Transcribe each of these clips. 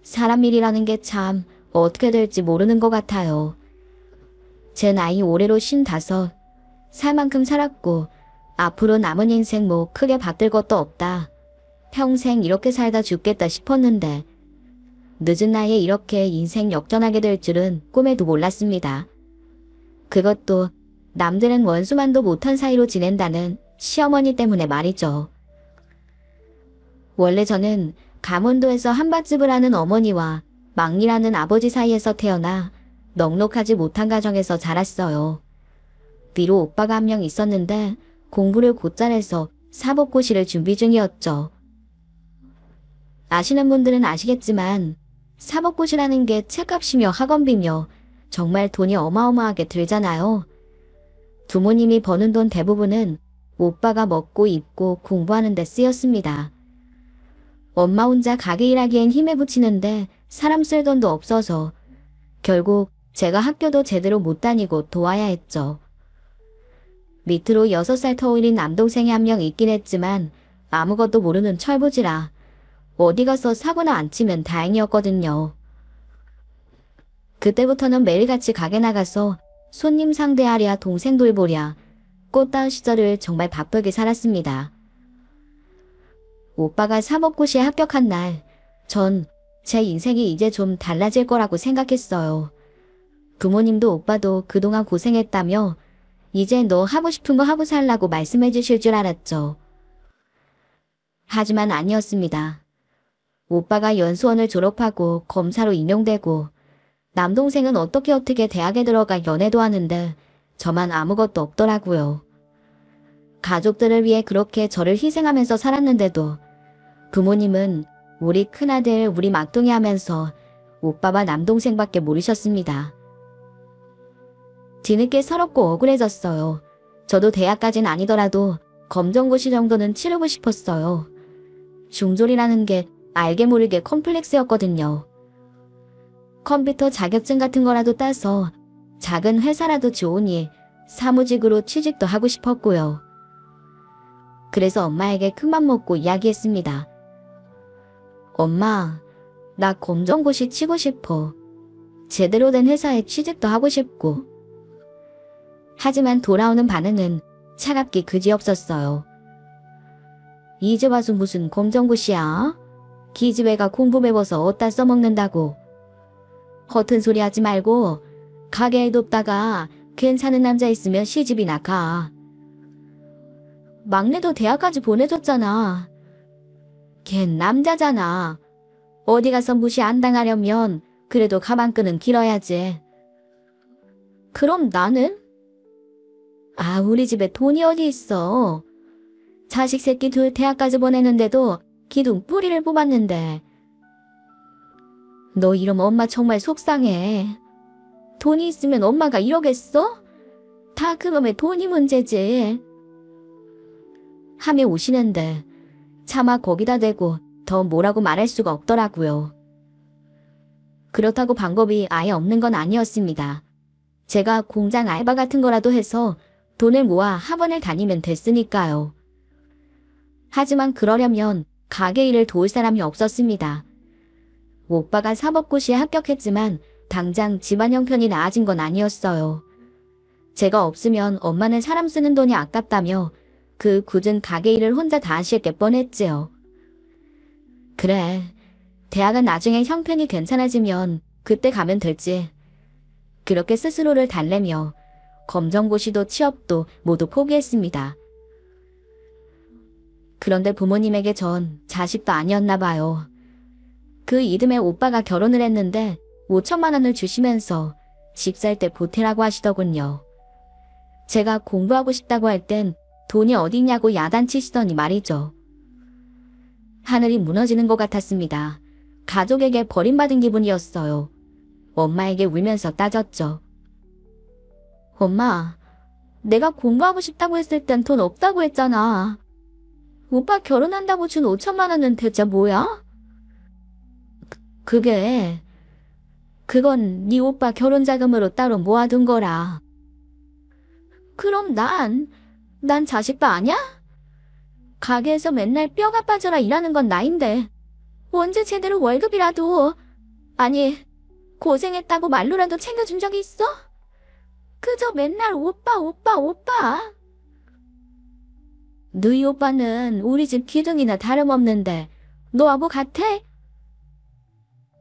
사람 일이라는 게 참 어떻게 될지 모르는 것 같아요. 제 나이 올해로 55. 살 만큼 살았고 앞으로 남은 인생 뭐 크게 바뀔 것도 없다. 평생 이렇게 살다 죽겠다 싶었는데 늦은 나이에 이렇게 인생 역전하게 될 줄은 꿈에도 몰랐습니다. 그것도 남들은 원수만도 못한 사이로 지낸다는 시어머니 때문에 말이죠. 원래 저는 강원도에서 한밭집을 하는 어머니와 막리라는 아버지 사이에서 태어나 넉넉하지 못한 가정에서 자랐어요. 비록 오빠가 한 명 있었는데 공부를 곧잘 해서 사법고시를 준비 중이었죠. 아시는 분들은 아시겠지만 사법고시라는 게 책값이며 학원비며 정말 돈이 어마어마하게 들잖아요. 부모님이 버는 돈 대부분은 오빠가 먹고 입고 공부하는 데 쓰였습니다. 엄마 혼자 가게 일하기엔 힘에 부치는데 사람 쓸 돈도 없어서 결국 제가 학교도 제대로 못 다니고 도와야 했죠. 밑으로 6살 터울인 남동생이 한 명 있긴 했지만 아무것도 모르는 철부지라 어디 가서 사고나 안 치면 다행이었거든요. 그때부터는 매일같이 가게 나가서 손님 상대하랴 동생 돌보랴 꽃다운 시절을 정말 바쁘게 살았습니다. 오빠가 사법고시에 합격한 날 전 제 인생이 이제 좀 달라질 거라고 생각했어요. 부모님도 오빠도 그동안 고생했다며 이제 너 하고 싶은 거 하고 살라고 말씀해 주실 줄 알았죠. 하지만 아니었습니다. 오빠가 연수원을 졸업하고 검사로 임용되고 남동생은 어떻게 대학에 들어가 연애도 하는데 저만 아무것도 없더라고요. 가족들을 위해 그렇게 저를 희생하면서 살았는데도 부모님은 우리 큰아들 우리 막둥이 하면서 오빠와 남동생밖에 모르셨습니다. 뒤늦게 서럽고 억울해졌어요. 저도 대학까진 아니더라도 검정고시 정도는 치르고 싶었어요. 중졸이라는 게 알게 모르게 컴플렉스였거든요. 컴퓨터 자격증 같은 거라도 따서 작은 회사라도 좋으니 사무직으로 취직도 하고 싶었고요. 그래서 엄마에게 큰맘 먹고 이야기했습니다. 엄마, 나 검정고시 치고 싶어. 제대로 된 회사에 취직도 하고 싶고. 하지만 돌아오는 반응은 차갑기 그지없었어요. 이제 와서 무슨 검정고시야? 기집애가 공부 배워서 어디다 써먹는다고. 허튼 소리 하지 말고 가게에 돕다가 괜찮은 남자 있으면 시집이나 가. 막내도 대학까지 보내줬잖아. 걘 남자잖아. 어디 가서 무시 안 당하려면 그래도 가방끈은 길어야지. 그럼 나는? 아, 우리 집에 돈이 어디 있어. 자식 새끼 둘 대학까지 보내는데도 기둥 뿌리를 뽑았는데. 너 이러면 엄마 정말 속상해. 돈이 있으면 엄마가 이러겠어? 다 그놈의 돈이 문제지. 하며 오시는데 차마 거기다 대고 더 뭐라고 말할 수가 없더라고요. 그렇다고 방법이 아예 없는 건 아니었습니다. 제가 공장 알바 같은 거라도 해서 돈을 모아 학원을 다니면 됐으니까요. 하지만 그러려면 가게 일을 도울 사람이 없었습니다. 오빠가 사법고시에 합격했지만 당장 집안 형편이 나아진 건 아니었어요. 제가 없으면 엄마는 사람 쓰는 돈이 아깝다며 그 굳은 가게 일을 혼자 다 하실 뻔했지요. 그래, 대학은 나중에 형편이 괜찮아지면 그때 가면 되지. 그렇게 스스로를 달래며 검정고시도 취업도 모두 포기했습니다. 그런데 부모님에게 전 자식도 아니었나 봐요. 그 이듬해 오빠가 결혼을 했는데 5천만 원을 주시면서 집 살 때 보태라고 하시더군요. 제가 공부하고 싶다고 할 땐 돈이 어딨냐고 야단치시더니 말이죠. 하늘이 무너지는 것 같았습니다. 가족에게 버림받은 기분이었어요. 엄마에게 울면서 따졌죠. 엄마, 내가 공부하고 싶다고 했을 땐 돈 없다고 했잖아. 오빠 결혼한다고 준 5천만 원은 대체 뭐야? 그건 네 오빠 결혼 자금으로 따로 모아둔 거라. 그럼 난 자식도 아냐? 가게에서 맨날 뼈가 빠져라 일하는 건 나인데 언제 제대로 월급이라도, 아니, 고생했다고 말로라도 챙겨준 적이 있어? 그저 맨날 오빠, 오빠, 오빠. 너희 오빠는 우리 집 기둥이나 다름없는데 너하고 같아?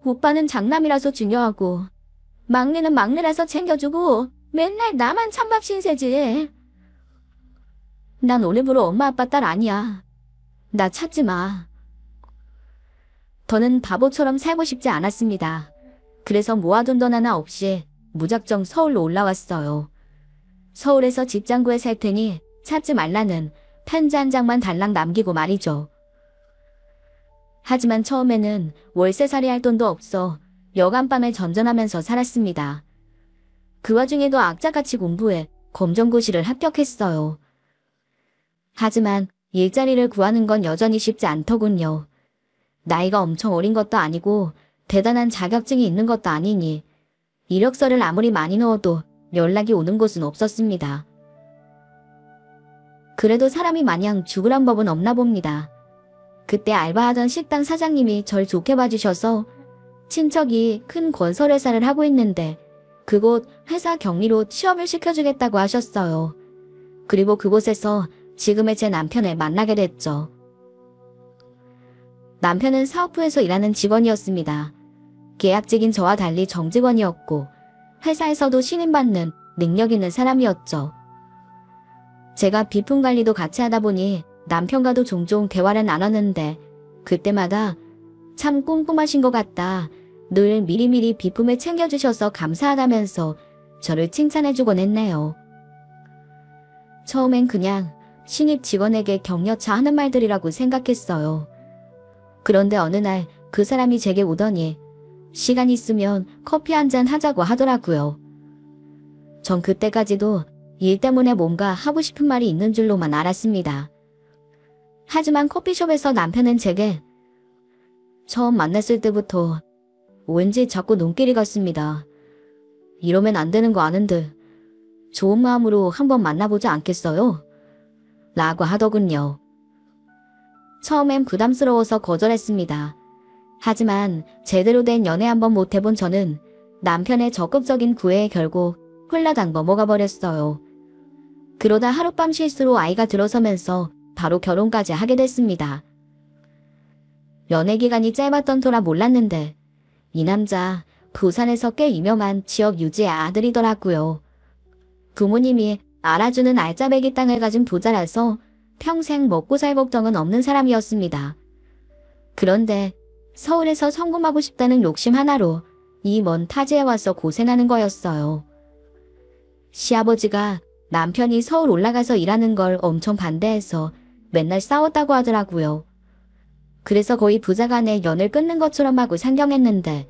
오빠는 장남이라서 중요하고 막내는 막내라서 챙겨주고 맨날 나만 찬밥 신세지. 난 오늘부로 엄마 아빠 딸 아니야. 나 찾지 마. 더는 바보처럼 살고 싶지 않았습니다. 그래서 모아둔 돈 하나 없이 무작정 서울로 올라왔어요. 서울에서 직장 구해 살 테니 찾지 말라는 편지 한 장만 달랑 남기고 말이죠. 하지만 처음에는 월세살이 할 돈도 없어 여간밤에 전전하면서 살았습니다. 그 와중에도 악자같이 공부해 검정고시를 합격했어요. 하지만 일자리를 구하는 건 여전히 쉽지 않더군요. 나이가 엄청 어린 것도 아니고 대단한 자격증이 있는 것도 아니니 이력서를 아무리 많이 넣어도 연락이 오는 곳은 없었습니다. 그래도 사람이 마냥 죽으란 법은 없나 봅니다. 그때 알바하던 식당 사장님이 절 좋게 봐주셔서 친척이 큰 건설회사를 하고 있는데 그곳 회사 격리로 취업을 시켜주겠다고 하셨어요. 그리고 그곳에서 지금의 제 남편을 만나게 됐죠. 남편은 사업부에서 일하는 직원이었습니다. 계약직인 저와 달리 정직원이었고 회사에서도 신임받는 능력 있는 사람이었죠. 제가 비품 관리도 같이 하다 보니 남편과도 종종 대화를 나눴는데 그때마다 참 꼼꼼하신 것 같다. 늘 미리미리 비품을 챙겨주셔서 감사하다면서 저를 칭찬해주곤 했네요. 처음엔 그냥 신입 직원에게 격려차 하는 말들이라고 생각했어요. 그런데 어느 날 그 사람이 제게 오더니 시간 있으면 커피 한잔 하자고 하더라고요. 전 그때까지도 일 때문에 뭔가 하고 싶은 말이 있는 줄로만 알았습니다. 하지만 커피숍에서 남편은 제게 처음 만났을 때부터 왠지 자꾸 눈길이 갔습니다. 이러면 안 되는 거 아는데 좋은 마음으로 한번 만나보지 않겠어요? 라고 하더군요. 처음엔 부담스러워서 거절했습니다. 하지만 제대로 된 연애 한번 못해본 저는 남편의 적극적인 구애에 결국 홀라당 넘어가 버렸어요. 그러다 하룻밤 실수로 아이가 들어서면서 바로 결혼까지 하게 됐습니다. 연애 기간이 짧았던 터라 몰랐는데 이 남자 부산에서 꽤 유명한 지역 유지의 아들이더라고요. 부모님이 알아주는 알짜배기 땅을 가진 부자라서 평생 먹고 살 걱정은 없는 사람이었습니다. 그런데 서울에서 성공하고 싶다는 욕심 하나로 이 먼 타지에 와서 고생하는 거였어요. 시아버지가 남편이 서울 올라가서 일하는 걸 엄청 반대해서 맨날 싸웠다고 하더라고요. 그래서 거의 부자간에 연을 끊는 것처럼 하고 상경했는데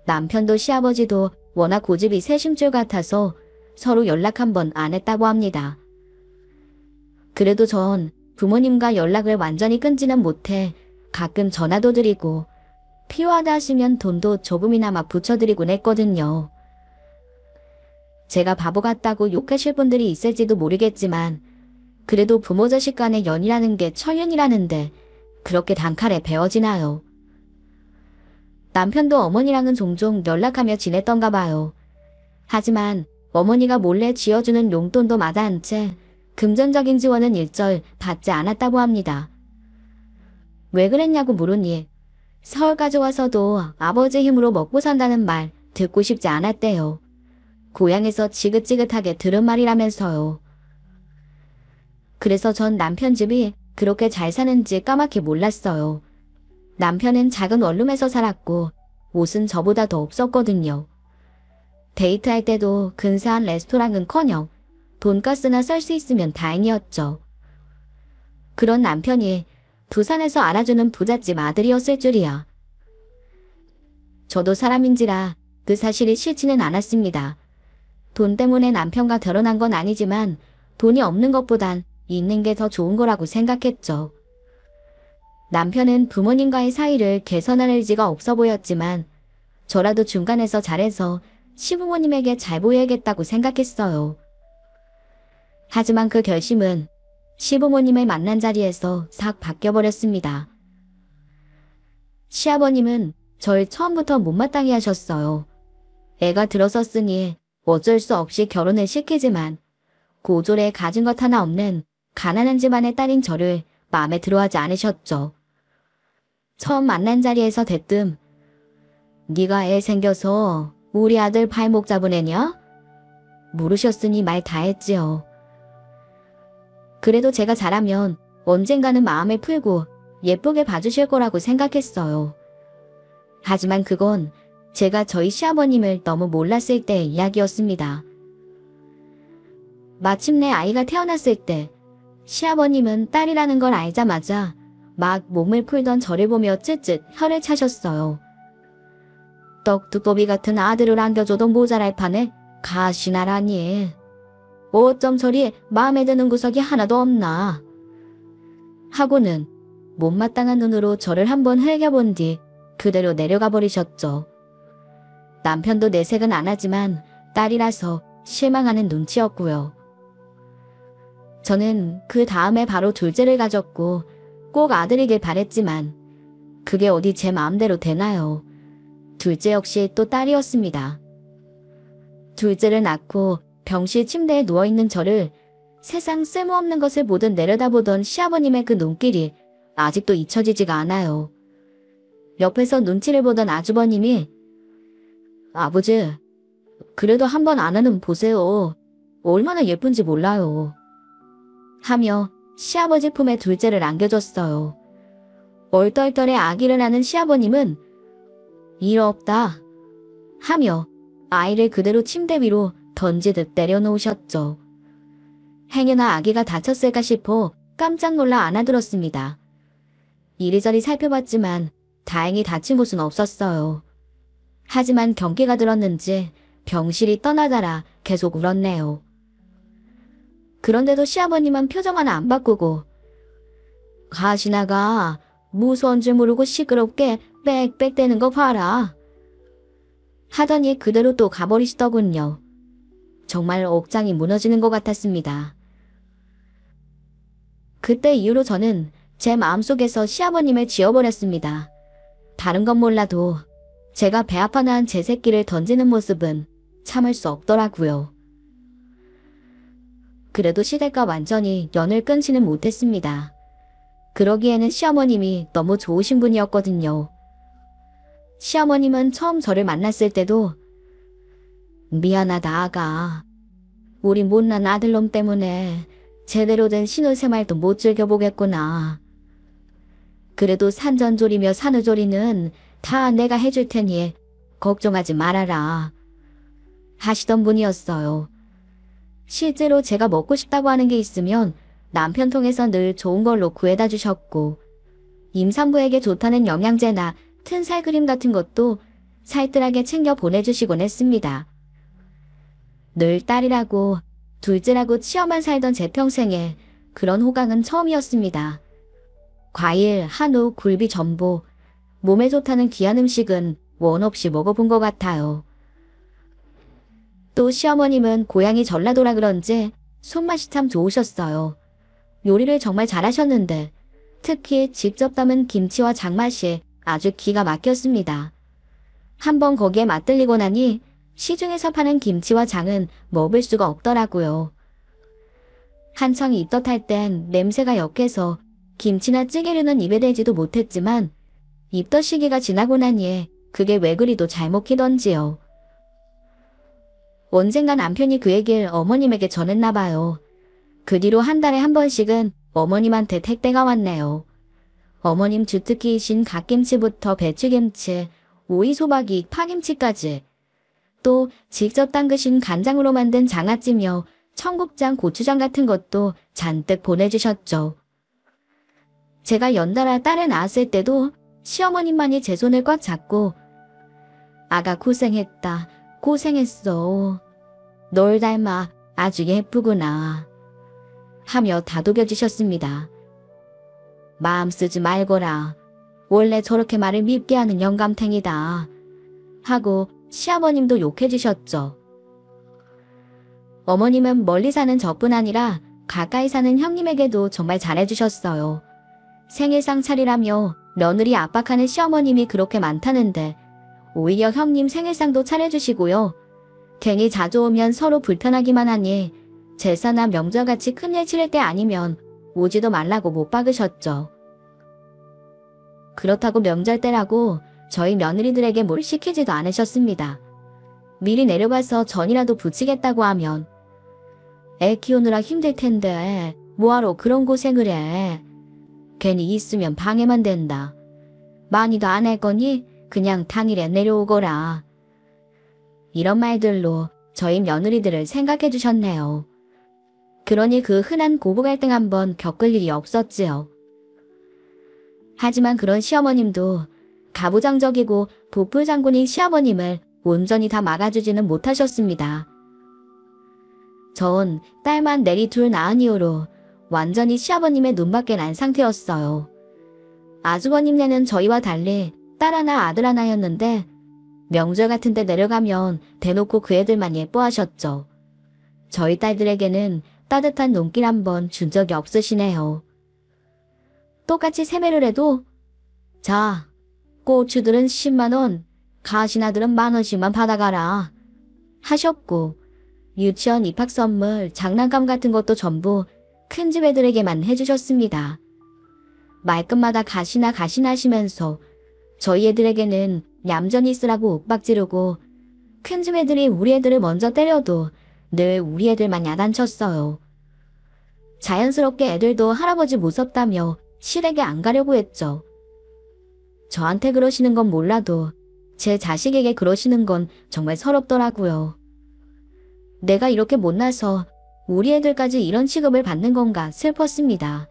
남편도 시아버지도 워낙 고집이 세심줄 같아서 서로 연락 한 번 안 했다고 합니다. 그래도 전 부모님과 연락을 완전히 끊지는 못해 가끔 전화도 드리고 필요하다 하시면 돈도 조금이나마 붙여드리곤 했거든요. 제가 바보 같다고 욕하실 분들이 있을지도 모르겠지만 그래도 부모 자식 간의 연이라는 게 천연이라는데 그렇게 단칼에 베어지나요? 남편도 어머니랑은 종종 연락하며 지냈던가 봐요. 하지만 어머니가 몰래 쥐어주는 용돈도 마다한 채 금전적인 지원은 일절 받지 않았다고 합니다. 왜 그랬냐고 물으니 서울까지 와서도 아버지 힘으로 먹고 산다는 말 듣고 싶지 않았대요. 고향에서 지긋지긋하게 들은 말이라면서요. 그래서 전 남편 집이 그렇게 잘 사는지 까맣게 몰랐어요. 남편은 작은 원룸에서 살았고 옷은 저보다 더 없었거든요. 데이트할 때도 근사한 레스토랑은커녕 돈가스나 쌀 수 있으면 다행이었죠. 그런 남편이 부산에서 알아주는 부잣집 아들이었을 줄이야. 저도 사람인지라 그 사실이 싫지는 않았습니다. 돈 때문에 남편과 결혼한 건 아니지만 돈이 없는 것보단 있는 게 더 좋은 거라고 생각했죠. 남편은 부모님과의 사이를 개선할 의지가 없어 보였지만 저라도 중간에서 잘해서 시부모님에게 잘 보여야겠다고 생각했어요. 하지만 그 결심은 시부모님을 만난 자리에서 싹 바뀌어버렸습니다. 시아버님은 절 처음부터 못마땅해 하셨어요. 애가 들어섰으니 어쩔 수 없이 결혼을 시키지만 고졸에 가진 것 하나 없는 가난한 집안의 딸인 저를 마음에 들어하지 않으셨죠. 처음 만난 자리에서 대뜸 네가 애 생겨서 우리 아들 발목 잡은 애냐? 물으셨으니 말 다 했지요. 그래도 제가 잘하면 언젠가는 마음을 풀고 예쁘게 봐주실 거라고 생각했어요. 하지만 그건 제가 저희 시아버님을 너무 몰랐을 때의 이야기였습니다. 마침내 아이가 태어났을 때 시아버님은 딸이라는 걸 알자마자 막 몸을 풀던 저를 보며 쯧쯧 혀를 차셨어요. 떡두꺼비 같은 아들을 안겨줘도 모자랄 판에 가시나라니. 어쩜 저리 마음에 드는 구석이 하나도 없나. 하고는 못마땅한 눈으로 저를 한번 흘겨본 뒤 그대로 내려가 버리셨죠. 남편도 내색은 안 하지만 딸이라서 실망하는 눈치였고요. 저는 그 다음에 바로 둘째를 가졌고 꼭 아들이길 바랬지만 그게 어디 제 마음대로 되나요. 둘째 역시 또 딸이었습니다. 둘째를 낳고 병실 침대에 누워있는 저를 세상 쓸모없는 것을 보듯 내려다보던 시아버님의 그 눈길이 아직도 잊혀지지가 않아요. 옆에서 눈치를 보던 아주버님이 아버지, 그래도 한번 안아는 보세요. 얼마나 예쁜지 몰라요. 하며 시아버지 품에 둘째를 안겨줬어요. 얼떨떨해 아기를 낳는 시아버님은 일 없다 하며 아이를 그대로 침대 위로 던지듯 내려놓으셨죠. 행여나 아기가 다쳤을까 싶어 깜짝 놀라 안아들었습니다. 이리저리 살펴봤지만 다행히 다친 곳은 없었어요. 하지만 경기가 들었는지 병실이 떠나다라 계속 울었네요. 그런데도 시아버님은 표정 하나 안 바꾸고 가시나가 무서운 줄 모르고 시끄럽게 빽빽대는 거 봐라 하더니 그대로 또 가버리시더군요. 정말 억장이 무너지는 것 같았습니다. 그때 이후로 저는 제 마음속에서 시아버님을 지워버렸습니다. 다른 건 몰라도 제가 배 아파 낳은 제 새끼를 던지는 모습은 참을 수 없더라고요. 그래도 시댁과 완전히 연을 끊지는 못했습니다. 그러기에는 시어머님이 너무 좋으신 분이었거든요. 시어머님은 처음 저를 만났을 때도 미안하다 아가. 우리 못난 아들놈 때문에 제대로 된 신혼생활도 못 즐겨보겠구나. 그래도 산전조리며 산후조리는 다 내가 해줄 테니 걱정하지 말아라 하시던 분이었어요. 실제로 제가 먹고 싶다고 하는 게 있으면 남편 통해서 늘 좋은 걸로 구해다 주셨고 임산부에게 좋다는 영양제나 튼살 크림 같은 것도 살뜰하게 챙겨 보내주시곤 했습니다. 늘 딸이라고 둘째라고 치여만 살던 제 평생에 그런 호강은 처음이었습니다. 과일, 한우, 굴비, 전보, 몸에 좋다는 귀한 음식은 원 없이 먹어본 것 같아요. 또 시어머님은 고향이 전라도라 그런지 손맛이 참 좋으셨어요. 요리를 정말 잘하셨는데 특히 직접 담은 김치와 장맛이 아주 기가 막혔습니다. 한번 거기에 맛들리고 나니 시중에서 파는 김치와 장은 먹을 수가 없더라고요. 한창 입덧할 땐 냄새가 역해서 김치나 찌개류는 입에 대지도 못했지만 입덧 시기가 지나고 나니 그게 왜 그리도 잘 먹히던지요. 언젠가 남편이 그 얘기를 어머님에게 전했나 봐요. 그 뒤로 한 달에 한 번씩은 어머님한테 택배가 왔네요. 어머님 주특기이신 갓김치부터 배추김치, 오이소박이, 파김치까지 또 직접 담그신 간장으로 만든 장아찌며 청국장, 고추장 같은 것도 잔뜩 보내주셨죠. 제가 연달아 딸을 낳았을 때도 시어머님만이 제 손을 꽉 잡고 아가 고생했다, 고생했어. 널 닮아 아주 예쁘구나 하며 다독여주셨습니다. 마음 쓰지 말거라. 원래 저렇게 말을 밉게 하는 영감탱이다 하고 시아버님도 욕해주셨죠. 어머님은 멀리 사는 저뿐 아니라 가까이 사는 형님에게도 정말 잘해주셨어요. 생일상 차리라며 며느리 압박하는 시어머님이 그렇게 많다는데 오히려 형님 생일상도 차려주시고요. 괜히 자주 오면 서로 불편하기만 하니 제사나 명절같이 큰일 치를 때 아니면 오지도 말라고 못 박으셨죠. 그렇다고 명절 때라고 저희 며느리들에게 뭘 시키지도 않으셨습니다. 미리 내려가서 전이라도 부치겠다고 하면 애 키우느라 힘들 텐데 뭐하러 그런 고생을 해. 괜히 있으면 방해만 된다. 많이도 안 할 거니 그냥 당일에 내려오거라. 이런 말들로 저희 며느리들을 생각해 주셨네요. 그러니 그 흔한 고부 갈등 한번 겪을 일이 없었지요. 하지만 그런 시어머님도 가부장적이고 부풀장군인 시아버님을 온전히 다 막아주지는 못하셨습니다. 전 딸만 내리 둘 낳은 이후로 완전히 시아버님의 눈밖에 난 상태였어요. 아주버님네는 저희와 달리 딸 하나 아들 하나였는데 명절 같은 데 내려가면 대놓고 그 애들만 예뻐하셨죠. 저희 딸들에게는 따뜻한 눈길 한번 준 적이 없으시네요. 똑같이 세매를 해도 자, 고추들은 10만원, 가시나들은 만원씩만 받아가라 하셨고 유치원 입학 선물, 장난감 같은 것도 전부 큰집 애들에게만 해주셨습니다. 말끝마다 가시나 하시면서 저희 애들에게는 얌전히 있으라고 윽박 지르고 큰집 애들이 우리 애들을 먼저 때려도 늘 우리 애들만 야단쳤어요. 자연스럽게 애들도 할아버지 무섭다며 시댁에 안 가려고 했죠. 저한테 그러시는 건 몰라도 제 자식에게 그러시는 건 정말 서럽더라고요. 내가 이렇게 못나서 우리 애들까지 이런 취급을 받는 건가 슬펐습니다.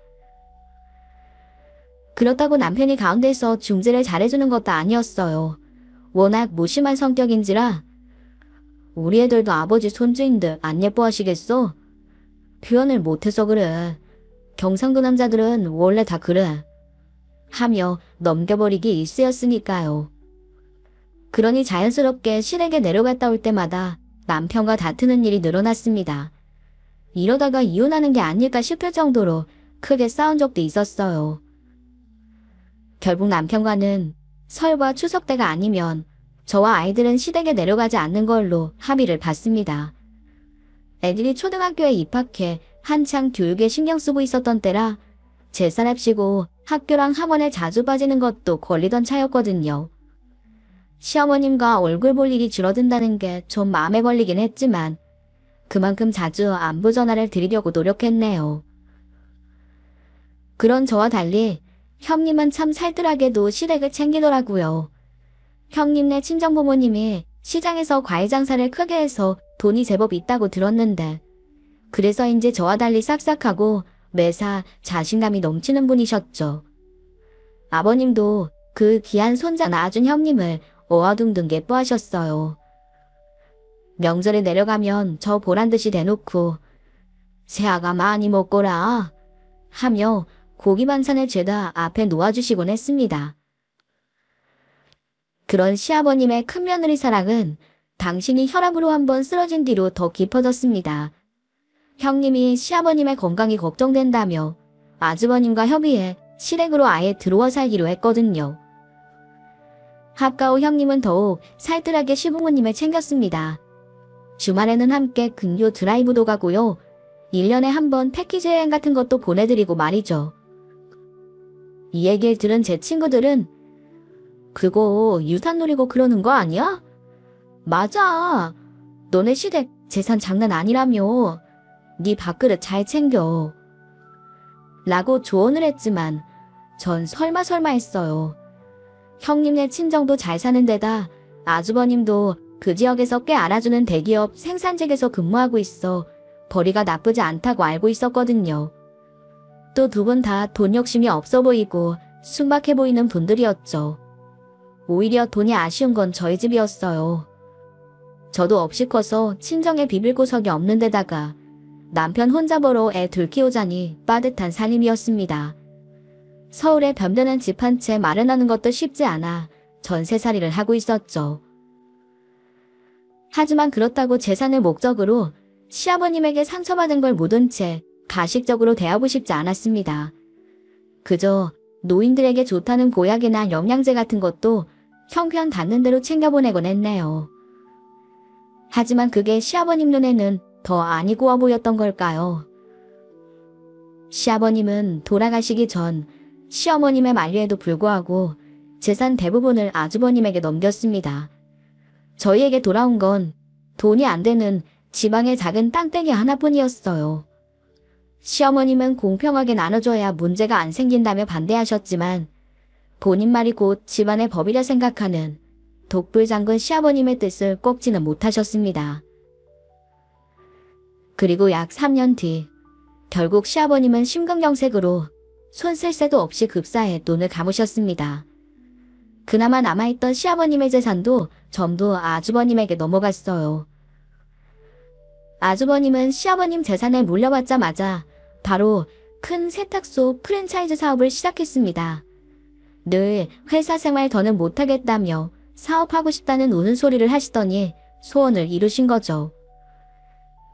그렇다고 남편이 가운데서 중재를 잘해주는 것도 아니었어요. 워낙 무심한 성격인지라 우리 애들도 아버지 손주인데 안 예뻐하시겠어? 표현을 못해서 그래. 경상도 남자들은 원래 다 그래. 하며 넘겨버리기 일쑤였으니까요. 그러니 자연스럽게 시댁에 내려갔다 올 때마다 남편과 다투는 일이 늘어났습니다. 이러다가 이혼하는 게 아닐까 싶을 정도로 크게 싸운 적도 있었어요. 결국 남편과는 설과 추석 때가 아니면 저와 아이들은 시댁에 내려가지 않는 걸로 합의를 봤습니다. 애들이 초등학교에 입학해 한창 교육에 신경 쓰고 있었던 때라 제사랍시고 학교랑 학원에 자주 빠지는 것도 걸리던 차였거든요. 시어머님과 얼굴 볼 일이 줄어든다는 게 좀 마음에 걸리긴 했지만 그만큼 자주 안부 전화를 드리려고 노력했네요. 그런 저와 달리 형님은 참 살뜰하게도 시댁을 챙기더라고요. 형님네 친정부모님이 시장에서 과일 장사를 크게 해서 돈이 제법 있다고 들었는데 그래서인지 저와 달리 싹싹하고 매사 자신감이 넘치는 분이셨죠. 아버님도 그 귀한 손자 낳아준 형님을 어와둥둥 예뻐하셨어요. 명절에 내려가면 저 보란듯이 대놓고 새아가 많이 먹거라 하며 고기 반찬을 죄다 앞에 놓아주시곤 했습니다. 그런 시아버님의 큰며느리 사랑은 당신이 혈압으로 한번 쓰러진 뒤로 더 깊어졌습니다. 형님이 시아버님의 건강이 걱정된다며 아주버님과 협의해 시댁으로 아예 들어와 살기로 했거든요. 합가 후 형님은 더욱 살뜰하게 시부모님을 챙겼습니다. 주말에는 함께 근교 드라이브도 가고요. 1년에 한 번 패키지 여행 같은 것도 보내드리고 말이죠. 이 얘기를 들은 제 친구들은 그거 유산 노리고 그러는 거 아니야? 맞아. 너네 시댁 재산 장난 아니라며. 네 밥그릇 잘 챙겨. 라고 조언을 했지만 전 설마 했어요. 형님네 친정도 잘 사는 데다 아주버님도 그 지역에서 꽤 알아주는 대기업 생산직에서 근무하고 있어 벌이가 나쁘지 않다고 알고 있었거든요. 또 두 분 다 돈 욕심이 없어 보이고 순박해 보이는 분들이었죠. 오히려 돈이 아쉬운 건 저희 집이었어요. 저도 없이 커서 친정에 비빌 구석이 없는 데다가 남편 혼자 벌어 애 둘 키우자니 빠듯한 살림이었습니다. 서울에 변변한 집 한 채 마련하는 것도 쉽지 않아 전세살이를 하고 있었죠. 하지만 그렇다고 재산을 목적으로 시아버님에게 상처받은 걸 묻은 채 가식적으로 대하고 싶지 않았습니다. 그저 노인들에게 좋다는 보약이나 영양제 같은 것도 형편 닿는 대로 챙겨보내곤 했네요. 하지만 그게 시아버님 눈에는 더 아니고와 보였던 걸까요? 시아버님은 돌아가시기 전 시어머님의 만류에도 불구하고 재산 대부분을 아주버님에게 넘겼습니다. 저희에게 돌아온 건 돈이 안 되는 지방의 작은 땅떼기 하나뿐이었어요. 시어머님은 공평하게 나눠줘야 문제가 안 생긴다며 반대하셨지만 본인 말이 곧 집안의 법이라 생각하는 독불장군 시아버님의 뜻을 꺾지는 못하셨습니다. 그리고 약 3년 뒤 결국 시아버님은 심근경색으로 손 쓸 새도 없이 급사해 눈을 감으셨습니다. 그나마 남아있던 시아버님의 재산도 전부 아주버님에게 넘어갔어요. 아주버님은 시아버님 재산을 물려받자마자 바로 큰 세탁소 프랜차이즈 사업을 시작했습니다. 늘 회사 생활 더는 못하겠다며 사업하고 싶다는 우는 소리를 하시더니 소원을 이루신 거죠.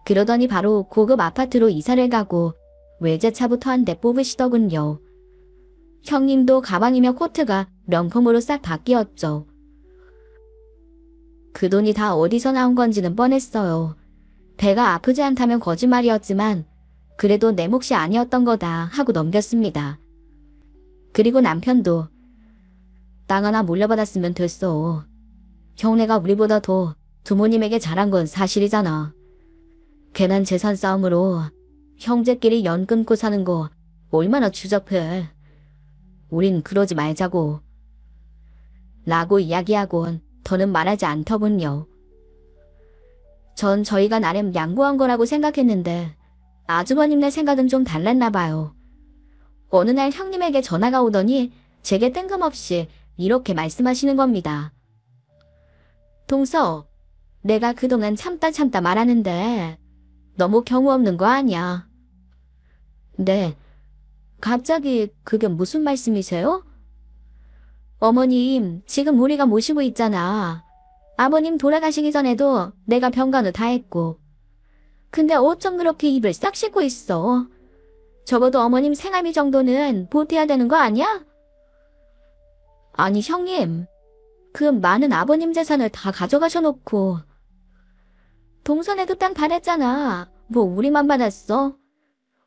그러더니 바로 고급 아파트로 이사를 가고 외제차부터 한 대 뽑으시더군요. 형님도 가방이며 코트가 명품으로 싹 바뀌었죠. 그 돈이 다 어디서 나온 건지는 뻔했어요. 배가 아프지 않다면 거짓말이었지만 그래도 내 몫이 아니었던 거다 하고 넘겼습니다. 그리고 남편도 땅 하나 물려받았으면 됐어. 형네가 우리보다 더 부모님에게 잘한 건 사실이잖아. 괜한 재산 싸움으로 형제끼리 연 끊고 사는 거 얼마나 추잡해. 우린 그러지 말자고. 라고 이야기하곤 더는 말하지 않더군요. 전 저희가 나름 양보한 거라고 생각했는데 아주버님네 생각은 좀 달랐나 봐요. 어느 날 형님에게 전화가 오더니 제게 뜬금없이 이렇게 말씀하시는 겁니다. 동서, 내가 그동안 참다 말하는데 너무 경우 없는 거 아니야? 네. 갑자기 그게 무슨 말씀이세요? 어머님, 지금 우리가 모시고 있잖아. 아버님 돌아가시기 전에도 내가 병간호 다 했고. 근데 어쩜 그렇게 입을 싹 씻고 있어? 적어도 어머님 생활비 정도는 보태야 되는 거 아니야? 아니 형님, 그 많은 아버님 재산을 다 가져가셔놓고 동선에도 땅 받았잖아. 뭐 우리만 받았어?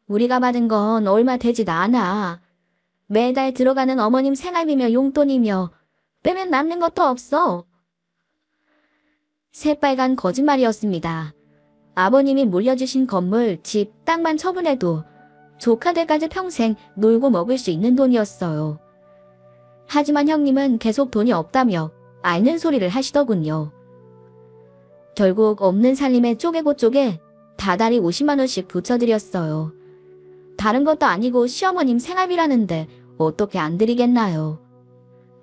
우리가 받은 건 얼마 되지도 않아. 매달 들어가는 어머님 생활비며 용돈이며 빼면 남는 것도 없어. 새빨간 거짓말이었습니다. 아버님이 물려주신 건물, 집, 땅만 처분해도 조카들까지 평생 놀고 먹을 수 있는 돈이었어요. 하지만 형님은 계속 돈이 없다며 앓는 소리를 하시더군요. 결국 없는 살림에 쪼개고 쪼개 다달이 50만 원씩 붙여드렸어요. 다른 것도 아니고 시어머님 생활비라는데 어떻게 안 드리겠나요.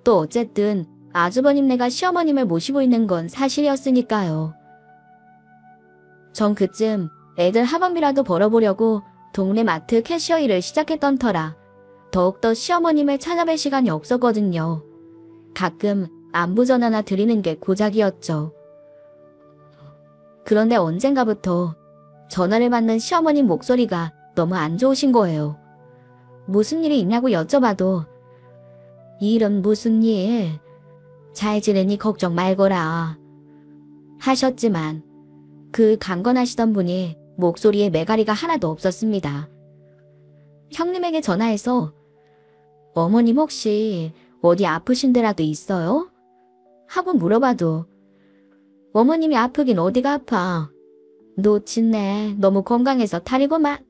또 어쨌든 아주버님네가 시어머님을 모시고 있는 건 사실이었으니까요. 전 그쯤 애들 학원비라도 벌어보려고 동네 마트 캐셔 일을 시작했던 터라 더욱더 시어머님을 찾아뵐 시간이 없었거든요. 가끔 안부 전화나 드리는 게 고작이었죠. 그런데 언젠가부터 전화를 받는 시어머님 목소리가 너무 안 좋으신 거예요. 무슨 일이 있냐고 여쭤봐도 이 일은 무슨 일? 잘 지내니 걱정 말거라 하셨지만 그 강건하시던 분이 목소리에 매가리가 하나도 없었습니다. 형님에게 전화해서 어머님 혹시 어디 아프신 데라도 있어요? 하고 물어봐도 어머님이 아프긴 어디가 아파. 놓친네 너무 건강해서 탈이고만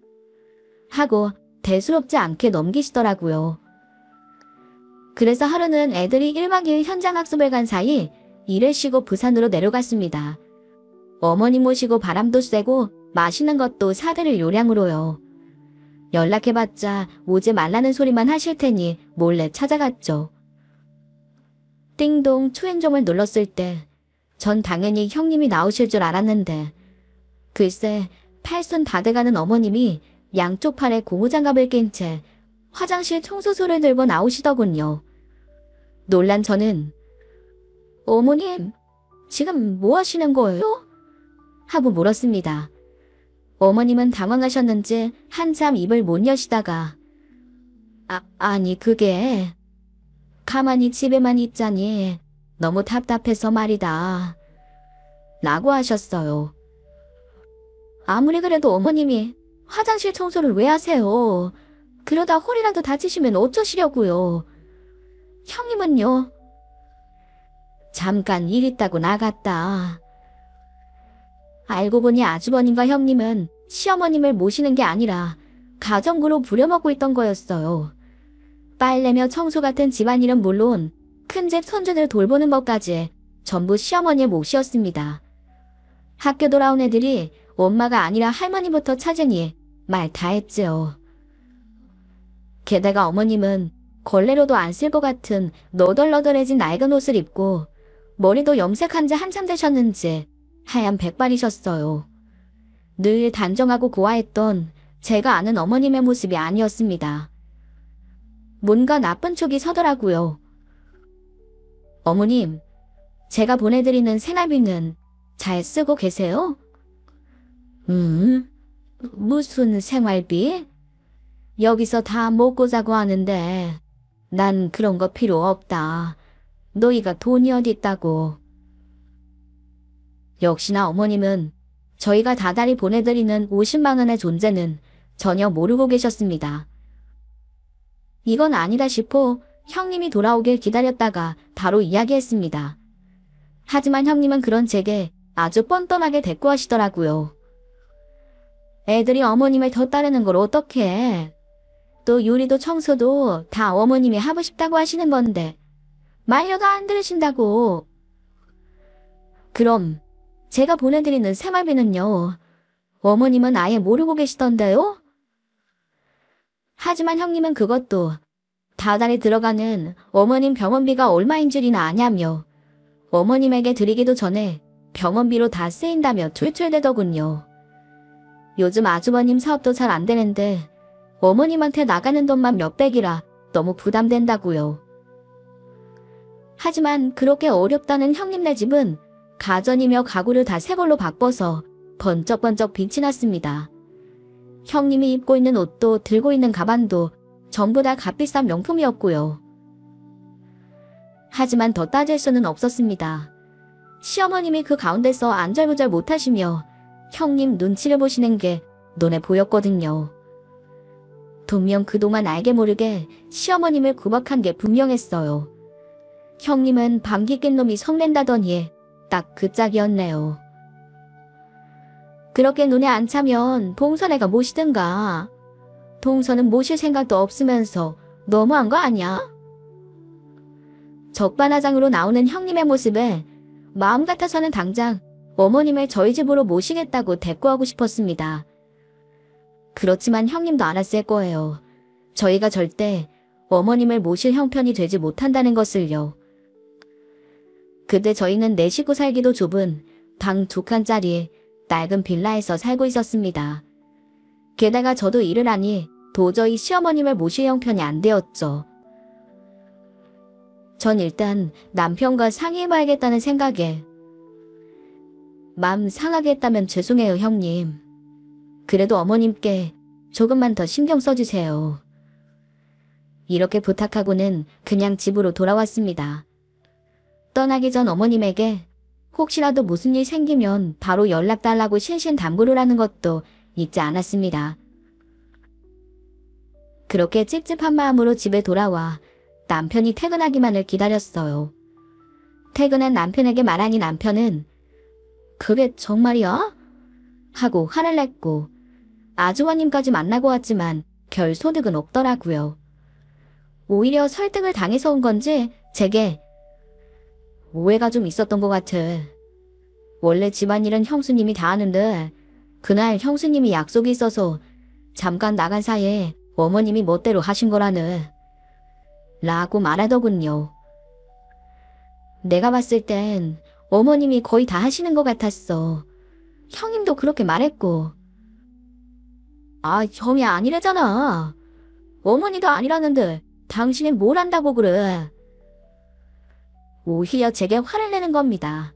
하고 대수롭지 않게 넘기시더라고요. 그래서 하루는 애들이 1박 2일 현장 학습을 간 사이 일을 쉬고 부산으로 내려갔습니다. 어머니 모시고 바람도 쐬고 맛있는 것도 사드릴 요량으로요. 연락해봤자 오지 말라는 소리만 하실 테니 몰래 찾아갔죠. 띵동 초인종을 눌렀을 때 전 당연히 형님이 나오실 줄 알았는데 글쎄 팔순 다 돼가는 어머님이 양쪽 팔에 고무장갑을 낀 채 화장실 청소소를 들고 나오시더군요. 놀란 저는 어머님, 지금 뭐 하시는 거예요? 하고 물었습니다. 어머님은 당황하셨는지 한참 입을 못 여시다가 아니 그게 가만히 집에만 있자니 너무 답답해서 말이다. 라고 하셨어요. 아무리 그래도 어머님이 화장실 청소를 왜 하세요? 그러다 허리라도 다치시면 어쩌시려고요? 형님은요? 잠깐 일 있다고 나갔다. 알고 보니 아주버님과 형님은 시어머님을 모시는 게 아니라 가정부로 부려먹고 있던 거였어요. 빨래며 청소 같은 집안일은 물론 큰집 손주들 돌보는 것까지 전부 시어머니의 몫이었습니다. 학교 돌아온 애들이 엄마가 아니라 할머니부터 찾으니 말 다 했지요. 게다가 어머님은 걸레로도 안 쓸 것 같은 너덜너덜해진 낡은 옷을 입고 머리도 염색한 지 한참 되셨는지 하얀 백발이셨어요. 늘 단정하고 고와했던 제가 아는 어머님의 모습이 아니었습니다. 뭔가 나쁜 촉이 서더라고요. 어머님, 제가 보내드리는 생활비는 잘 쓰고 계세요? 무슨 생활비? 여기서 다 먹고 자고 하는데 난 그런 거 필요 없다. 너희가 돈이 어디 있다고. 역시나 어머님은 저희가 다달이 보내드리는 50만 원의 존재는 전혀 모르고 계셨습니다. 이건 아니다 싶어 형님이 돌아오길 기다렸다가 바로 이야기했습니다. 하지만 형님은 그런 제게 아주 뻔뻔하게 대꾸하시더라고요. 애들이 어머님을 더 따르는 걸 어떻게 해? 또 요리도 청소도 다 어머님이 하고 싶다고 하시는 건데 말려도 안 들으신다고. 그럼 제가 보내드리는 생활비는요? 어머님은 아예 모르고 계시던데요? 하지만 형님은 그것도 다달이 들어가는 어머님 병원비가 얼마인 줄이나 아냐며 어머님에게 드리기도 전에 병원비로 다 쓰인다며 출출대더군요. 요즘 아주버님 사업도 잘 안 되는데 어머님한테 나가는 돈만 몇백이라 너무 부담된다고요. 하지만 그렇게 어렵다는 형님네 집은 가전이며 가구를 다 새 걸로 바꿔서 번쩍번쩍 빛이 났습니다. 형님이 입고 있는 옷도 들고 있는 가방도 전부 다 값비싼 명품이었고요. 하지만 더 따질 수는 없었습니다. 시어머님이 그 가운데서 안절부절 못하시며 형님 눈치를 보시는 게 눈에 보였거든요. 분명 그동안 알게 모르게 시어머님을 구박한 게 분명했어요. 형님은 방귀 낀 놈이 성낸다더니 딱 그 짝이었네요. 그렇게 눈에 안 차면 동선애가 모시든가. 동선은 모실 생각도 없으면서 너무한 거 아니야? 적반하장으로 나오는 형님의 모습에 마음 같아서는 당장 어머님을 저희 집으로 모시겠다고 대꾸하고 싶었습니다. 그렇지만 형님도 알았을 거예요. 저희가 절대 어머님을 모실 형편이 되지 못한다는 것을요. 그때 저희는 4식구 살기도 좁은 방 2칸짜리 낡은 빌라에서 살고 있었습니다. 게다가 저도 일을 하니 도저히 시어머님을 모실 형편이 안 되었죠. 전 일단 남편과 상의해봐야겠다는 생각에 마음 상하게 했다면 죄송해요 형님. 그래도 어머님께 조금만 더 신경 써주세요. 이렇게 부탁하고는 그냥 집으로 돌아왔습니다. 떠나기 전 어머님에게 혹시라도 무슨 일 생기면 바로 연락달라고 신신당부를 하는 것도 잊지 않았습니다. 그렇게 찝찝한 마음으로 집에 돌아와 남편이 퇴근하기만을 기다렸어요. 퇴근한 남편에게 말하니 남편은 그게 정말이야? 하고 화를 냈고 아주버님까지 만나고 왔지만 별 소득은 없더라고요. 오히려 설득을 당해서 온 건지 제게 오해가 좀 있었던 것 같아. 원래 집안일은 형수님이 다 하는데 그날 형수님이 약속이 있어서 잠깐 나간 사이에 어머님이 멋대로 하신 거라네. 라고 말하더군요. 내가 봤을 땐 어머님이 거의 다 하시는 것 같았어. 형님도 그렇게 말했고. 아, 형이 아니래잖아. 어머니도 아니라는데 당신이 뭘 한다고 그래. 오히려 제게 화를 내는 겁니다.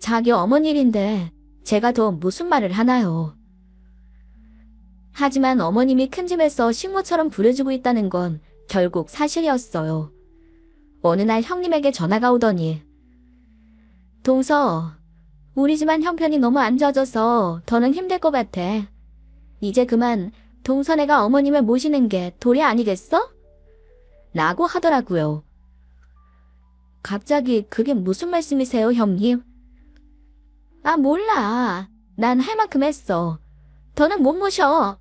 자기 어머니 일인데 제가 더 무슨 말을 하나요. 하지만 어머님이 큰 집에서 식모처럼 부려주고 있다는 건 결국 사실이었어요. 어느 날 형님에게 전화가 오더니 동서, 우리 집안 형편이 너무 안 좋아져서 더는 힘들 것 같아. 이제 그만 동서네가 어머님을 모시는 게 도리 아니겠어? 라고 하더라고요. 갑자기 그게 무슨 말씀이세요, 형님? 아, 몰라. 난 할 만큼 했어. 더는 못 모셔.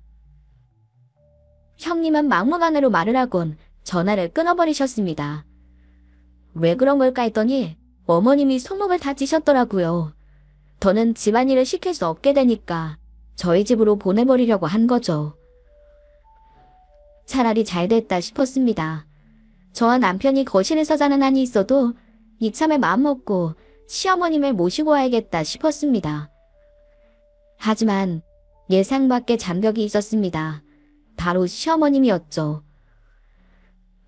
형님은 막무가내로 말을 하곤 전화를 끊어버리셨습니다. 왜 그런 걸까 했더니 어머님이 손목을 다치셨더라고요. 더는 집안일을 시킬 수 없게 되니까 저희 집으로 보내버리려고 한 거죠. 차라리 잘 됐다 싶었습니다. 저와 남편이 거실에서 자는 한이 있어도 이참에 마음먹고 시어머님을 모시고 와야겠다 싶었습니다. 하지만 예상 밖의 장벽이 있었습니다. 바로 시어머님이었죠.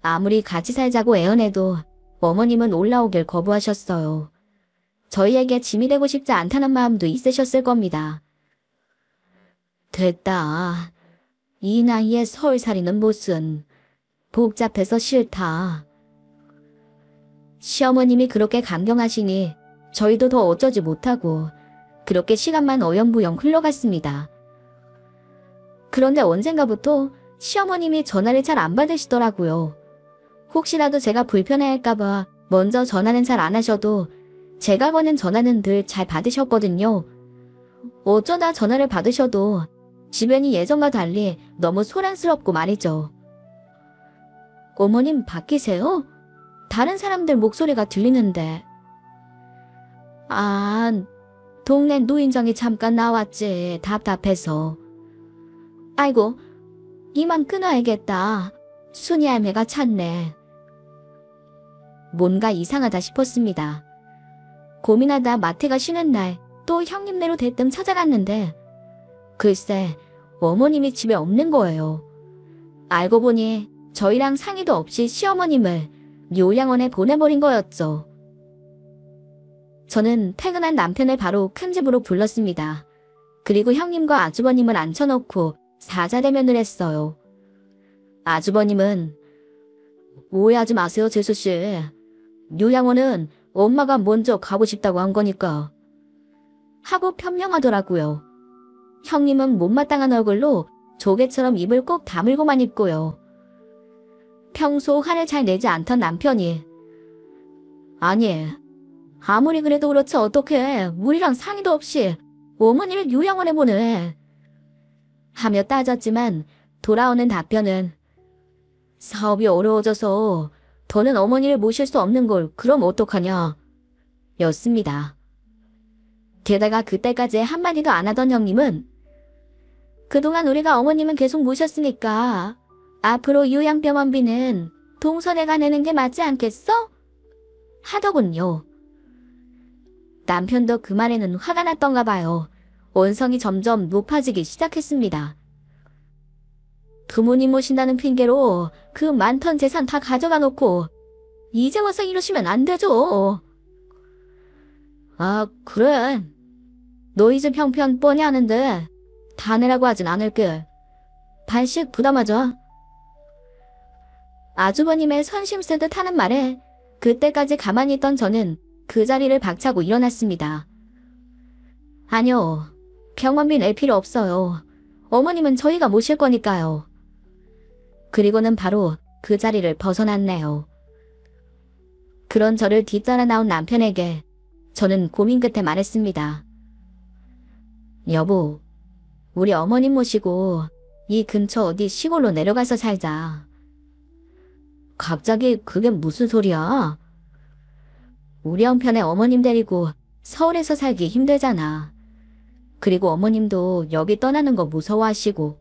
아무리 같이 살자고 애원해도 어머님은 올라오길 거부하셨어요. 저희에게 짐이 되고 싶지 않다는 마음도 있으셨을 겁니다. 됐다. 이 나이에 서울살이는 무슨 복잡해서 싫다. 시어머님이 그렇게 강경하시니 저희도 더 어쩌지 못하고 그렇게 시간만 어영부영 흘러갔습니다. 그런데 언젠가부터 시어머님이 전화를 잘 안 받으시더라고요. 혹시라도 제가 불편해할까봐 먼저 전화는 잘 안 하셔도 제가 거는 전화는 늘 잘 받으셨거든요. 어쩌다 전화를 받으셔도 주변이 예전과 달리 너무 소란스럽고 말이죠. 어머님 바뀌세요? 다른 사람들 목소리가 들리는데. 아, 동네 노인정이 잠깐 나왔지. 답답해서. 아이고, 이만 끊어야겠다. 순이 할매가 찾네. 뭔가 이상하다 싶었습니다. 고민하다 마트가 쉬는 날 또 형님네로 대뜸 찾아갔는데 글쎄 어머님이 집에 없는 거예요. 알고 보니 저희랑 상의도 없이 시어머님을 요양원에 보내버린 거였죠. 저는 퇴근한 남편을 바로 큰 집으로 불렀습니다. 그리고 형님과 아주버님을 앉혀놓고 사자대면을 했어요. 아주버님은 오해하지 마세요, 재수씨. 요양원은 엄마가 먼저 가고 싶다고 한 거니까. 하고 변명하더라고요. 형님은 못마땅한 얼굴로 조개처럼 입을 꼭 다물고만 있고요. 평소 화를 잘 내지 않던 남편이 아니, 아무리 그래도 그렇지 어떡해. 우리랑 상의도 없이 어머니를 요양원에 보내. 하며 따졌지만 돌아오는 답변은 사업이 어려워져서 더는 어머니를 모실 수 없는 걸 그럼 어떡하냐 였습니다. 게다가 그때까지 한마디도 안 하던 형님은 그동안 우리가 어머님은 계속 모셨으니까 앞으로 요양병원비는 동서네가 내는 게 맞지 않겠어? 하더군요. 남편도 그 말에는 화가 났던가 봐요. 원성이 점점 높아지기 시작했습니다. 부모님 모신다는 핑계로 그 많던 재산 다 가져가 놓고 이제 와서 이러시면 안 되죠. 아, 그래. 너희 집 형편 뻔히 아는데 다 내라고 하진 않을게. 반씩 부담하자. 아주버님의 선심 쓰듯 하는 말에 그때까지 가만히 있던 저는 그 자리를 박차고 일어났습니다. 아니요. 병원비 낼 필요 없어요. 어머님은 저희가 모실 거니까요. 그리고는 바로 그 자리를 벗어났네요. 그런 저를 뒤따라 나온 남편에게 저는 고민 끝에 말했습니다. 여보, 우리 어머님 모시고 이 근처 어디 시골로 내려가서 살자. 갑자기 그게 무슨 소리야? 우리 형편에 어머님 데리고 서울에서 살기 힘들잖아. 그리고 어머님도 여기 떠나는 거 무서워하시고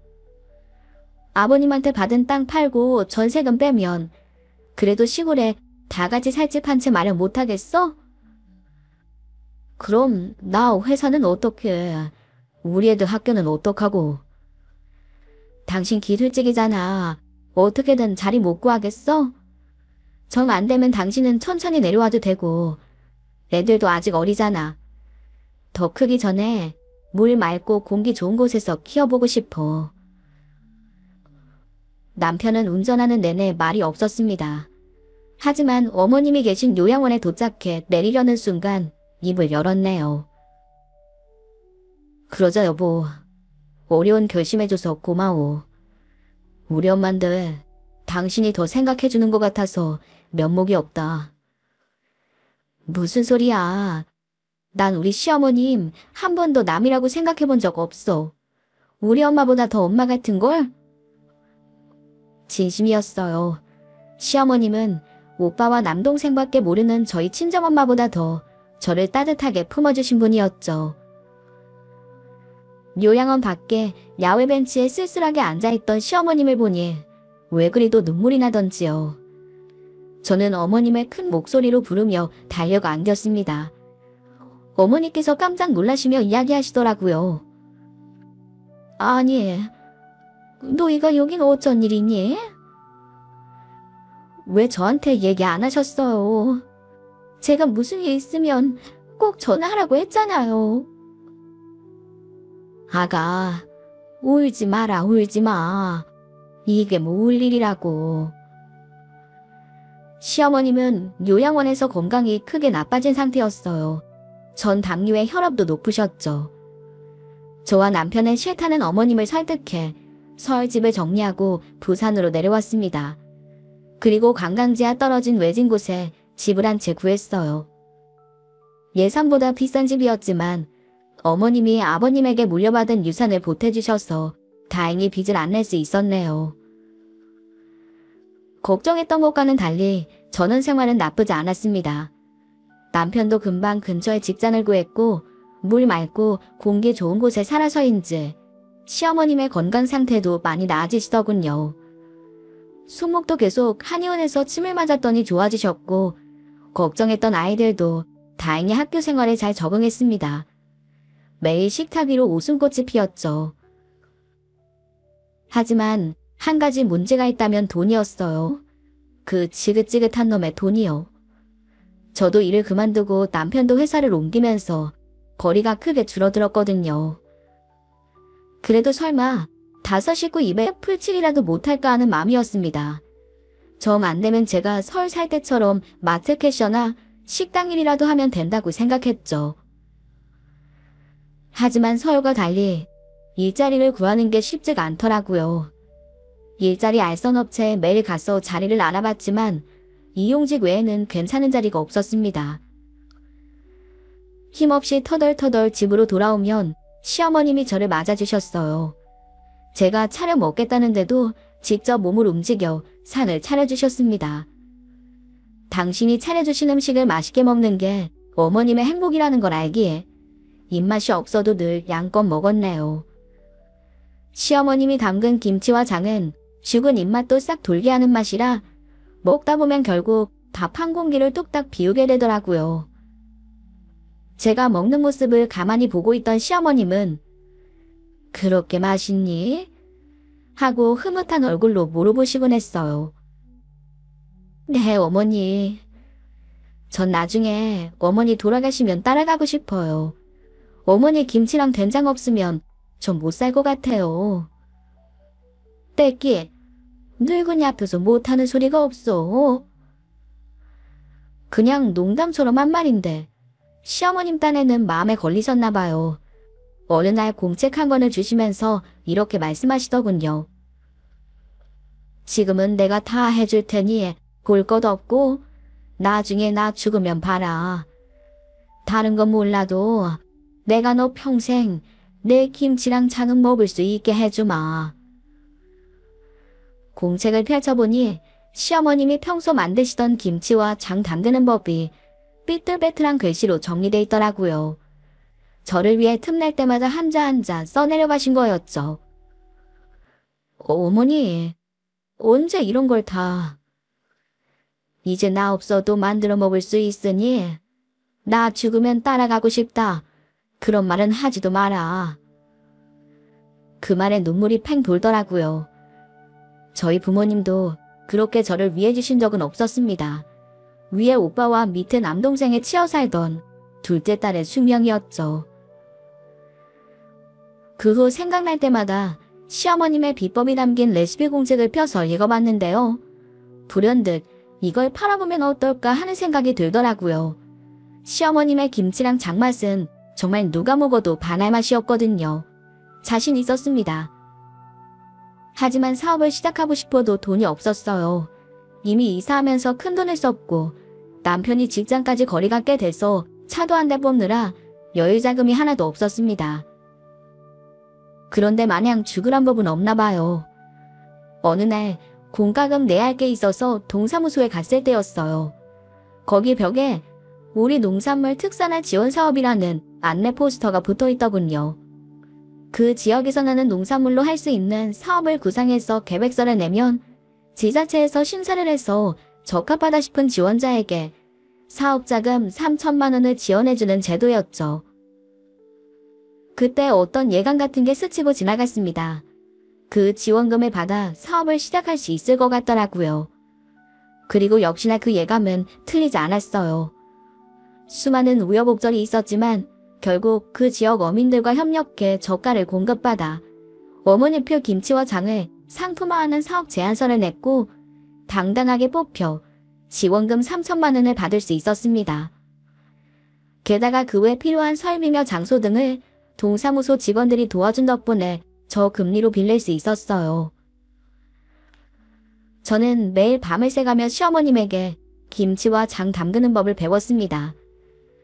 아버님한테 받은 땅 팔고 전세금 빼면 그래도 시골에 다 같이 살 집 한 채 마련 못하겠어? 그럼 나 회사는 어떡해? 우리 애들 학교는 어떡하고? 당신 기술직이잖아. 어떻게든 자리 못 구하겠어? 정 안 되면 당신은 천천히 내려와도 되고 애들도 아직 어리잖아. 더 크기 전에 물 맑고 공기 좋은 곳에서 키워보고 싶어. 남편은 운전하는 내내 말이 없었습니다. 하지만 어머님이 계신 요양원에 도착해 내리려는 순간 입을 열었네요. 그러자 여보, 어려운 결심해줘서 고마워. 우리 엄만들 당신이 더 생각해주는 것 같아서 면목이 없다. 무슨 소리야. 난 우리 시어머님 한 번도 남이라고 생각해본 적 없어. 우리 엄마보다 더 엄마 같은걸? 진심이었어요. 시어머님은 오빠와 남동생밖에 모르는 저희 친정엄마보다 더 저를 따뜻하게 품어주신 분이었죠. 요양원 밖에 야외 벤치에 쓸쓸하게 앉아있던 시어머님을 보니 왜 그리도 눈물이 나던지요. 저는 어머님의 큰 목소리로 부르며 달려가 안겼습니다. 어머니께서 깜짝 놀라시며 이야기하시더라고요. 아니, 너희가 여긴 어쩐 일이니? 왜 저한테 얘기 안 하셨어요? 제가 무슨 일 있으면 꼭 전화하라고 했잖아요. 아가, 울지 마라, 울지 마. 이게 뭐 울 일이라고. 시어머님은 요양원에서 건강이 크게 나빠진 상태였어요. 전 담류에 혈압도 높으셨죠. 저와 남편은 싫다는 어머님을 설득해 서울 집을 정리하고 부산으로 내려왔습니다. 그리고 관광지와 떨어진 외진 곳에 집을 한 채 구했어요. 예상보다 비싼 집이었지만 어머님이 아버님에게 물려받은 유산을 보태주셔서 다행히 빚을 안 낼 수 있었네요. 걱정했던 것과는 달리 전원생활은 나쁘지 않았습니다. 남편도 금방 근처에 직장을 구했고 물 맑고 공기 좋은 곳에 살아서인지 시어머님의 건강 상태도 많이 나아지시더군요. 손목도 계속 한의원에서 침을 맞았더니 좋아지셨고 걱정했던 아이들도 다행히 학교 생활에 잘 적응했습니다. 매일 식탁 위로 웃음꽃이 피었죠. 하지만 한 가지 문제가 있다면 돈이었어요. 그 지긋지긋한 놈의 돈이요. 저도 일을 그만두고 남편도 회사를 옮기면서 거리가 크게 줄어들었거든요. 그래도 설마 다섯 식구 입에 풀칠이라도 못할까 하는 마음이었습니다. 정 안되면 제가 서울 살 때처럼 마트 캐셔나 식당 일이라도 하면 된다고 생각했죠. 하지만 서울과 달리 일자리를 구하는 게 쉽지가 않더라고요. 일자리 알선업체에 매일 가서 자리를 알아봤지만 이용직 외에는 괜찮은 자리가 없었습니다. 힘없이 터덜터덜 집으로 돌아오면 시어머님이 저를 맞아주셨어요. 제가 차려 먹겠다는데도 직접 몸을 움직여 상을 차려주셨습니다. 당신이 차려주신 음식을 맛있게 먹는 게 어머님의 행복이라는 걸 알기에 입맛이 없어도 늘 양껏 먹었네요. 시어머님이 담근 김치와 장은 죽은 입맛도 싹 돌게 하는 맛이라 먹다 보면 결국 밥 한 공기를 뚝딱 비우게 되더라고요. 제가 먹는 모습을 가만히 보고 있던 시어머님은 그렇게 맛있니? 하고 흐뭇한 얼굴로 물어보시곤 했어요. 네, 어머니. 전 나중에 어머니 돌아가시면 따라가고 싶어요. 어머니 김치랑 된장 없으면 전 못 살 것 같아요. 떼끼, 늙은이 앞에서 못하는 소리가 없어. 그냥 농담처럼 한 말인데 시어머님 딴에는 마음에 걸리셨나 봐요. 어느 날 공책 한 권을 주시면서 이렇게 말씀하시더군요. 지금은 내가 다 해줄 테니 볼 것 없고 나중에 나 죽으면 봐라. 다른 건 몰라도 내가 너 평생 내 김치랑 장은 먹을 수 있게 해주마. 공책을 펼쳐보니 시어머님이 평소 만드시던 김치와 장 담그는 법이 삐뚤빼뚤한 글씨로 정리돼 있더라고요. 저를 위해 틈날 때마다 한자 한자 써내려 가신 거였죠. 어머니, 언제 이런 걸 다. 이제 나 없어도 만들어 먹을 수 있으니 나 죽으면 따라가고 싶다. 그런 말은 하지도 마라. 그 말에 눈물이 팽 돌더라고요. 저희 부모님도 그렇게 저를 위해 주신 적은 없었습니다. 위에 오빠와 밑에 남동생에 치여 살던 둘째 딸의 숙명이었죠. 그 후 생각날 때마다 시어머님의 비법이 담긴 레시피 공책을 펴서 읽어봤는데요. 불현듯 이걸 팔아보면 어떨까 하는 생각이 들더라고요. 시어머님의 김치랑 장맛은 정말 누가 먹어도 반할 맛이었거든요. 자신 있었습니다. 하지만 사업을 시작하고 싶어도 돈이 없었어요. 이미 이사하면서 큰돈을 썼고 남편이 직장까지 거리가 꽤 돼서 차도 한 대 뽑느라 여유 자금이 하나도 없었습니다. 그런데 마냥 죽으란 법은 없나 봐요. 어느 날 공과금 내야 할 게 있어서 동사무소에 갔을 때였어요. 거기 벽에 우리 농산물 특산화 지원 사업이라는 안내 포스터가 붙어 있더군요. 그 지역에서 나는 농산물로 할 수 있는 사업을 구상해서 계획서를 내면 지자체에서 심사를 해서 적합하다 싶은 지원자에게 사업자금 3천만 원을 지원해주는 제도였죠. 그때 어떤 예감 같은 게 스치고 지나갔습니다. 그 지원금을 받아 사업을 시작할 수 있을 것 같더라고요. 그리고 역시나 그 예감은 틀리지 않았어요. 수많은 우여곡절이 있었지만 결국 그 지역 어민들과 협력해 저가를 공급받아 어머니표 김치와 장을 상품화하는 사업 제안서를 냈고 당당하게 뽑혀 지원금 3천만 원을 받을 수 있었습니다. 게다가 그 외 필요한 설비며 장소 등을 동사무소 직원들이 도와준 덕분에 저금리로 빌릴 수 있었어요. 저는 매일 밤을 새가며 시어머님에게 김치와 장 담그는 법을 배웠습니다.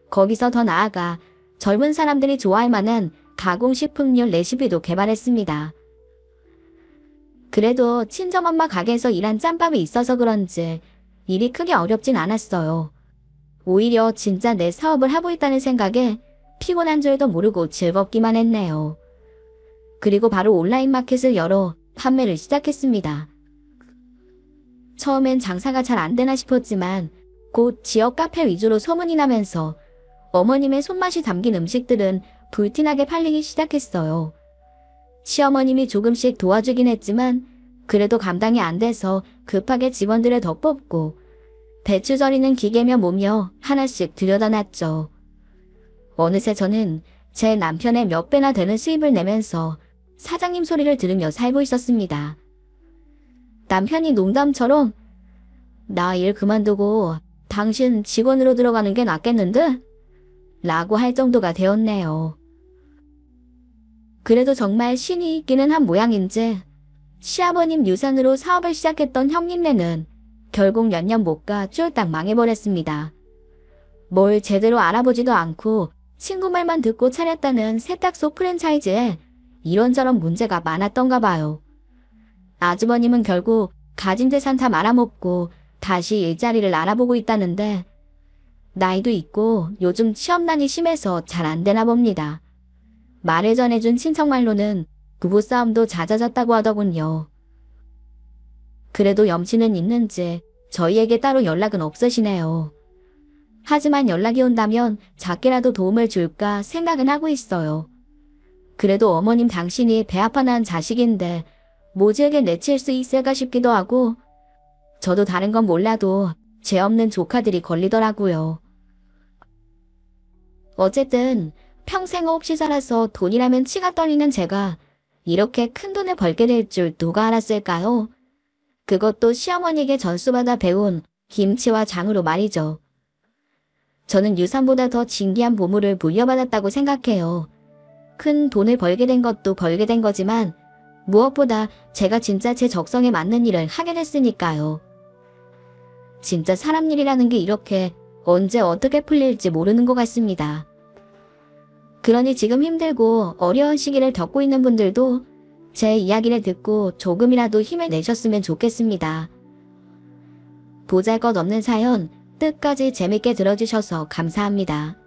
거기서 더 나아가 젊은 사람들이 좋아할 만한 가공식품류 레시피도 개발했습니다. 그래도 친정엄마 가게에서 일한 짬밥이 있어서 그런지 일이 크게 어렵진 않았어요. 오히려 진짜 내 사업을 하고 있다는 생각에 피곤한 줄도 모르고 즐겁기만 했네요. 그리고 바로 온라인 마켓을 열어 판매를 시작했습니다. 처음엔 장사가 잘 안 되나 싶었지만 곧 지역 카페 위주로 소문이 나면서 어머님의 손맛이 담긴 음식들은 불티나게 팔리기 시작했어요. 시어머님이 조금씩 도와주긴 했지만 그래도 감당이 안 돼서 급하게 직원들을 더 뽑고 배추 절이는 기계며 뭐며 하나씩 들여다놨죠. 어느새 저는 제 남편의 몇 배나 되는 수입을 내면서 사장님 소리를 들으며 살고 있었습니다. 남편이 농담처럼 나 일 그만두고 당신 직원으로 들어가는 게 낫겠는데? 라고 할 정도가 되었네요. 그래도 정말 신이 있기는 한 모양인지 시아버님 유산으로 사업을 시작했던 형님네는 결국 몇 년 못 가 쫄딱 망해버렸습니다. 뭘 제대로 알아보지도 않고 친구 말만 듣고 차렸다는 세탁소 프랜차이즈에 이런저런 문제가 많았던가 봐요. 아주버님은 결국 가진 재산 다 말아먹고 다시 일자리를 알아보고 있다는데 나이도 있고 요즘 취업난이 심해서 잘 안 되나 봅니다. 말을 전해준 친척 말로는 부부싸움도 잦아졌다고 하더군요. 그래도 염치는 있는지 저희에게 따로 연락은 없으시네요. 하지만 연락이 온다면 작게라도 도움을 줄까 생각은 하고 있어요. 그래도 어머님 당신이 배 아파 낳은 자식인데 모질게 내칠 수 있을까 싶기도 하고 저도 다른 건 몰라도 죄 없는 조카들이 걸리더라고요. 어쨌든 평생 없이 살아서 돈이라면 치가 떨리는 제가 이렇게 큰 돈을 벌게 될 줄 누가 알았을까요? 그것도 시어머니에게 전수받아 배운 김치와 장으로 말이죠. 저는 유산보다 더 진귀한 보물을 물려받았다고 생각해요. 큰 돈을 벌게 된 것도 벌게 된 거지만 무엇보다 제가 진짜 제 적성에 맞는 일을 하게 됐으니까요. 진짜 사람 일이라는 게 이렇게 언제 어떻게 풀릴지 모르는 것 같습니다. 그러니 지금 힘들고 어려운 시기를 겪고 있는 분들도 제 이야기를 듣고 조금이라도 힘을 내셨으면 좋겠습니다. 보잘것없는 사연 끝까지 재밌게 들어주셔서 감사합니다.